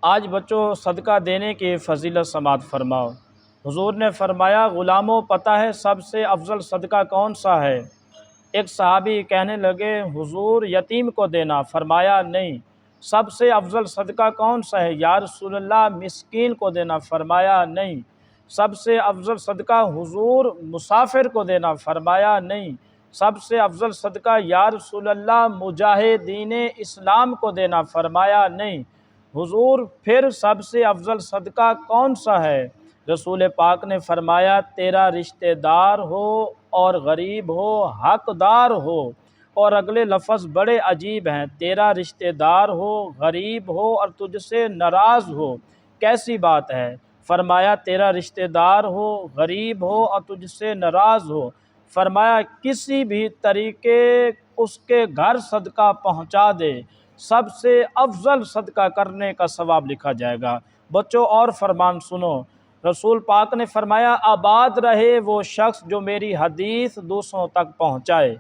آج بچوں صدقہ دینے کی فضیلت سماعت فرماؤ۔ حضور نے فرمایا، غلاموں پتہ ہے سب سے افضل صدقہ کون سا ہے؟ ایک صحابی کہنے لگے، حضور یتیم کو دینا۔ فرمایا نہیں۔ سب سے افضل صدقہ کون سا ہے؟ یا رسول اللہ مسکین کو دینا۔ فرمایا نہیں۔ سب سے افضل صدقہ حضور مسافر کو دینا۔ فرمایا نہیں۔ سب سے افضل صدقہ یا رسول اللہ مجاہدین اسلام کو دینا۔ فرمایا نہیں۔ حضور پھر سب سے افضل صدقہ کون سا ہے؟ رسول پاک نے فرمایا، تیرا رشتہ دار ہو اور غریب ہو، حقدار ہو۔ اور اگلے لفظ بڑے عجیب ہیں، تیرا رشتہ دار ہو، غریب ہو اور تجھ سے ناراض ہو۔ کیسی بات ہے؟ فرمایا، تیرا رشتہ دار ہو، غریب ہو اور تجھ سے ناراض ہو۔ فرمایا، کسی بھی طریقے اس کے گھر صدقہ پہنچا دے، سب سے افضل صدقہ کرنے کا ثواب لکھا جائے گا۔ بچوں اور فرمان سنو، رسول پاک نے فرمایا، آباد رہے وہ شخص جو میری حدیث دوسروں تک پہنچائے۔